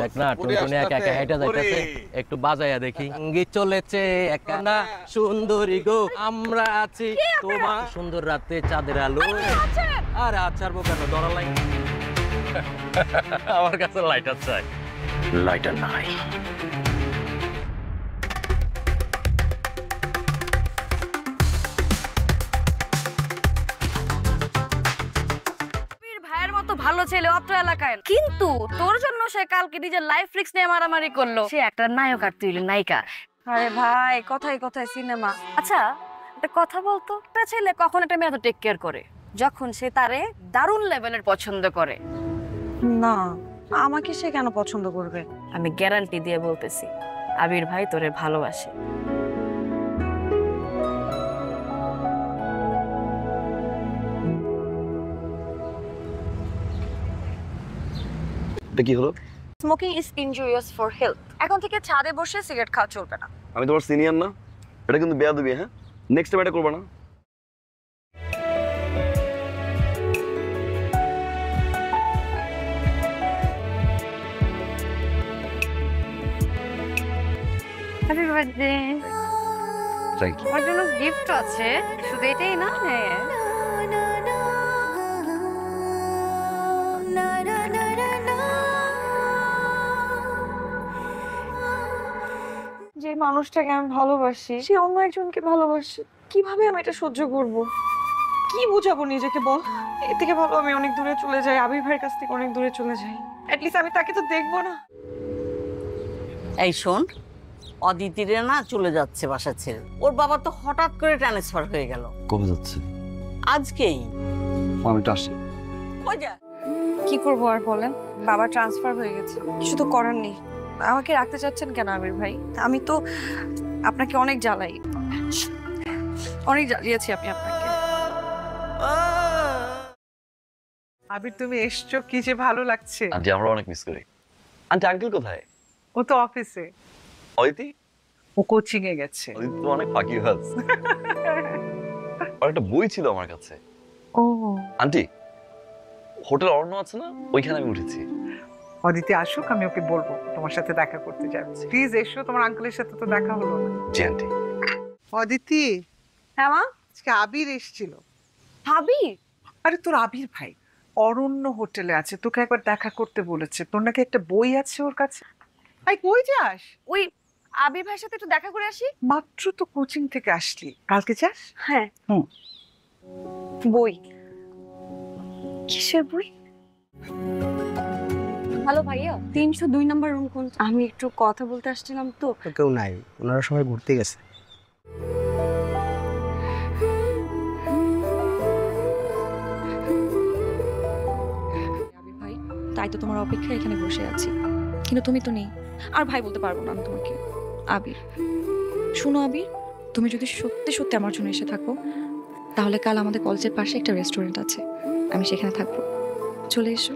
দেখ না টুনটুনি একা একা হেঁটে যাইতেছে, একটু বাজাইয়া দেখি। সঙ্গীত চলেছে একখানা সুন্দরী গো, আমরা আছি তোমার সুন্দর রাতে চাঁদের আলো। আরে আচ্ছা কেন ধরা লাইন, আমার কাছে লাইটার চাই, লাইটার নাই। ভালো ছেলে অত্র এলাকায়, কিন্তু তোর জন্য সে কালকে নিজের লাইফ রিস্ক নিয়ে মারামারি করলো। সে একটা নায়ক আর তুই নায়িকা। আরে ভাই কথায় কথায় সিনেমা। আচ্ছা একটা কথা বলতো, একটা ছেলে কখন একটা মেয়ে এত টেক কেয়ার করে যখন সে তারে দারুণ লেভেলের পছন্দ করে? না, আমাকে সে কেন পছন্দ করবে? আমি গ্যারান্টি দিয়ে বলতেছি, আবির ভাই তোরে ভালোবাসে। এটা কি হলো? Smoking is injurious for health. এখন থেকে ছাদে বসে সিগারেট খাওয়া চলবে না। আমি তোমার সিনিয়র না? এটা কিন্তু বেয়াদবি। হ্যাঁ, নেক্সট টাইম এটা করবে না। Happy birthday. Thank you. আমার জন্য গিফট আছে, শুধু এটাই না। হ্যাঁ যে মানুষটাকে আমি ভালোবাসি সে অন্য একজনকে ভালোবাসে, কিভাবে আমি এটা সহ্য করব? কি বুঝাবো নিজেকে বল? এর থেকে ভালো আমি অনেক দূরে চলে যাই, আবির ভাইয়ের কাছ থেকে অনেক দূরে চলে যাই। অ্যাটলিস্ট আমি তাকে তো দেখবো না। এই শোন, অদিতিরে না চলে যাচ্ছে বাসা ছেড়ে। ওর বাবা তো হঠাৎ করে ট্রান্সফার হয়ে গেল। কবে যাচ্ছে? আজকেই। আমি তো আসছি। কই যা? কি করবো আর বলেন, বাবা ট্রান্সফার হয়ে গেছে, কিছু তো করার নেই। আমাকে রাখতে চাচ্ছেন কেন আবির ভাই? আমি তো আপনাকে অনেক জ্বালাই, অনেক জ্বালিয়েছি আমি আপনাকে। আবির তুমি এসছো, কি যে ভালো লাগছে। আন্টি আমরা অনেক মিস করি। আন্টি আঙ্কেল কোথায়? ও তো অফিসে, অদিতি? ও কোচিং এ গেছে। অদিতি তো অনেক ফাঁকি আছে। আর একটা বই ছিল আমার কাছে। ও আন্টি, হোটেল অরণ্য আছে না, ওইখানে আমি উঠেছি। অদিতি আসুক, আমি ওকে বলবো তোমার সাথে দেখা করতে যাচ্ছি। প্লিজ এসো, তোমার আঙ্কেলের সাথে তো দেখা হলো না। জি আন্টি। অদিতি, হ্যাঁ মা? আজকে আবির এসেছিল। ভাবি? আরে তোর আবির ভাই অরণ্য হোটেলে আছে, তোকে একবার দেখা করতে বলেছে। তোর নাকি একটা বই আছে ওর কাছে। আই কই যাস? ওই আবির ভাইয়ের সাথে একটু দেখা করে আসি। মাত্র তো কোচিং থেকে আসলি, কালকে যাস? হ্যাঁ। বই? কিসের বই? হ্যালো ভাইয়া, 302 নম্বর রুম কোন? আমি একটু কথা বলতে আসছিলাম তো। কেউ নাই, ওনারা সবাই ঘুরতে গেছে। আবির ভাই, তাই তো তোমার অপেক্ষায় এখানে বসে আছি, কিন্তু তুমি তো নেই। আর ভাই বলতে পারবো না আমি তোমাকে। আবির শোনো, আবির তুমি যদি সত্যি সত্যি আমার জন্য এসে থাকো, তাহলে কাল আমাদের কলেজের পাশে একটা রেস্টুরেন্ট আছে, আমি সেখানে থাকবো। চলে এসো,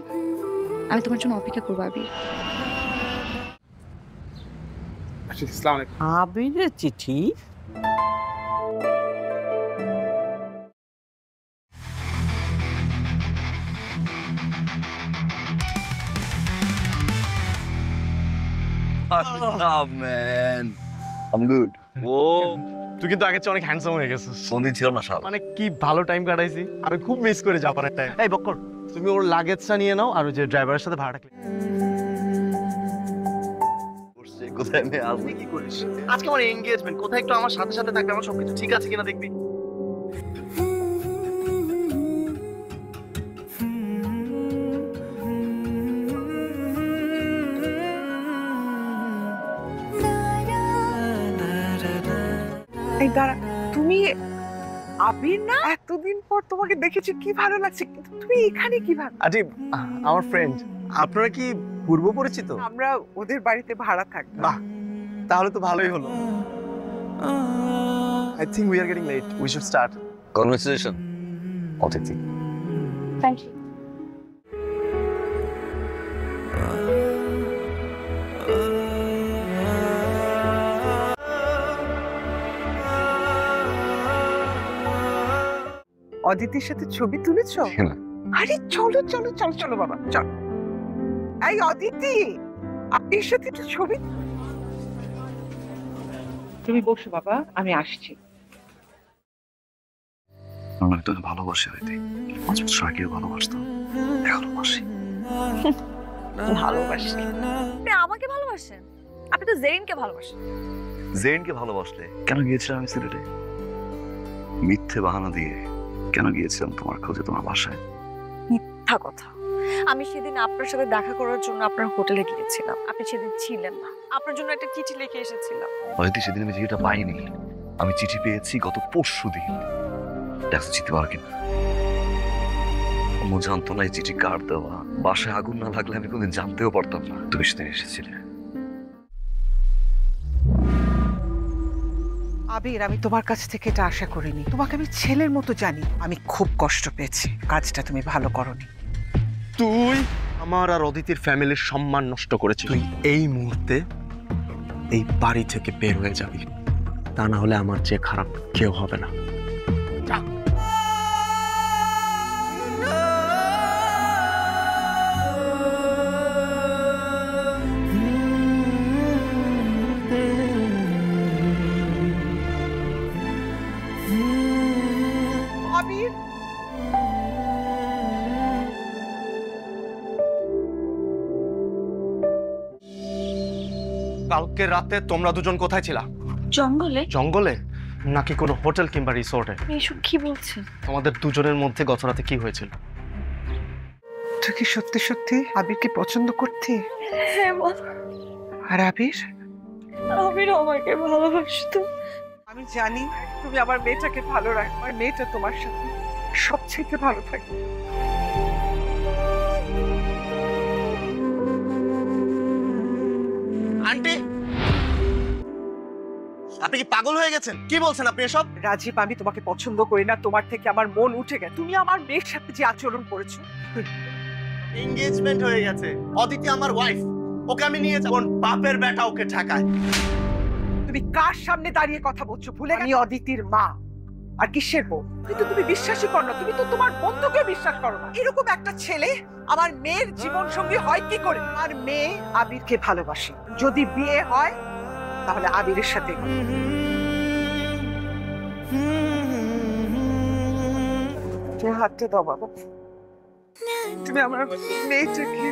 আমি তোমার জন্য অপেক্ষা করবো আবির। আবিরের চিঠি? Man I am good. ও তুই কিন্তু আগের চেয়ে অনেক হ্যান্ডসাম হয়ে গেছিস। কোনদিন ছিল না শালা। মানে কি ভালো টাইম কাটাইছি, আমি খুব মিস করি জাপানের টাইম। এই বক্কর, তুমি ওর লাগেজটা নিয়ে নাও আর ওই যে ড্রাইভারের সাথে ভাড়াটা ক্লিয়ার। কোথায় আমি আসবি? কি করিস? আজকে আমার এনগেজমেন্ট, কোথায় একটু আমার সাথে সাথে থাকবে, আমার সবকিছু ঠিক আছে কিনা দেখবি। এই দাঁড়া, তুমি আবির না? এতদিন পর তোমাকে দেখেছি, কি ভালো লাগছে। কিন্তু তুমি এখানে কিভাবে? আজি আমার ফ্রেন্ড, আপনারা কি পূর্ব পরিচিত? আমরা ওদের বাড়িতে ভাড়া থাকতাম। বাহ, তাহলে তো ভালোই হলো। I think we are getting late. We should start. Congratulation অতিথি। Thank you. অদিতির সাথে ছবি তুলেছো? না। আরে চলো চলো চলো চলো বাবা, চলো। এই অদিতি, আবির সাথে একটা ছবি। তুমি বসো বাবা, আমি আসছি। আমি তোকে ভালোবাসি হইতে 5 বছর আগেও ভালোবাসতাম, এখনো বাসি। ভালোবাসি? আপনি আমাকে ভালোবাসেন? আপনি তো জেরিনকে ভালোবাসেন। জেনকে ভালোবাসলে কেন গিয়েছিলাম আমি সিলেটে? মিথ্যে বাহানা দিয়ে কেন গিয়েছিলাম তোমার খোঁজে তোমার বাসায়? মিথ্যা কথা। আমি সেদিন আপনার সাথে দেখা করার জন্য আপনার হোটেলে গিয়েছিলাম, আপনি সেদিন ছিলেন না। আপনার জন্য একটা চিঠি লিখে এসেছিলাম। হয়তো সেদিন আমি চিঠিটা পাইনি, আমি চিঠি পেয়েছি গত পরশুদিন। দেখো চিঠি পাওয়ার কিনা। আমি জানতো না এই চিঠি কার দেওয়া। বাসায় আগুন না লাগলে আমি কোনদিন জানতেও পারতাম না তুমি সেদিন এসেছিলে। আবির, আমি তোমার কাছ থেকে এটা আশা করিনি। তোমাকে আমি ছেলের মতো জানি। আমি খুব কষ্ট পেয়েছি, কাজটা তুমি ভালো করোনি। তুই আমার আর অদিতির ফ্যামিলির সম্মান নষ্ট করেছিস। তুই এই মুহূর্তে এই বাড়ি থেকে বের হয়ে যাবি, তা না হলে আমার চেয়ে খারাপ কেউ হবে না। যা। আবির, কালকে রাতে তোমরা দুজন কোথায় ছিলা? জঙ্গলে? জঙ্গলে নাকি কোনো হোটেল কিংবা রিসোর্টে? এইসব কি বলছেন? তোমাদের দুজনের মধ্যে গত রাতে কি হয়েছিল? তুই কি সত্যি সত্যি আবিরকে পছন্দ করতে? হ্যাঁ বল। আর আবির? আবির আমাকে ভালোবাসতো। আমি জানি তুমি আমার মেয়েটাকে ভালো রাখো, আমার মেয়েটা তোমার সাথে সবচেয়ে ভালো থাকে। আন্টি, আপনি কি পাগল হয়ে গেছেন? কি বলছেন আপনি এসব? রাজীব, আমি তোমাকে পছন্দ করি না, তোমার থেকে আমার মন উঠে গেছে। তুমি আমার মেয়ের সাথে যে আচরণ করেছো। এনগেজমেন্ট হয়ে গেছে, অদিতি আমার ওয়াইফ, ওকে আমি নিয়ে যাব। কোন বাপের বেটা ওকে ঠেকায়? তুমি কার সামনে দাঁড়িয়ে কথা বলছো? ভুলে গেছো আমি অদিতির মা। আর কিসের বউ? কিন্তু তুমি বিশ্বাসই করো না, তুমি তো তোমার বন্ধুকে বিশ্বাস করো না। এরকম একটা ছেলে আমার মেয়ের জীবন সঙ্গী হয় কি করে? আর মেয়ে আবিরকে ভালোবাসে, যদি বিয়ে হয় তাহলে আবিরের সাথে। হাতটা দাও বাবা, তুমি আমার মেয়েটাকে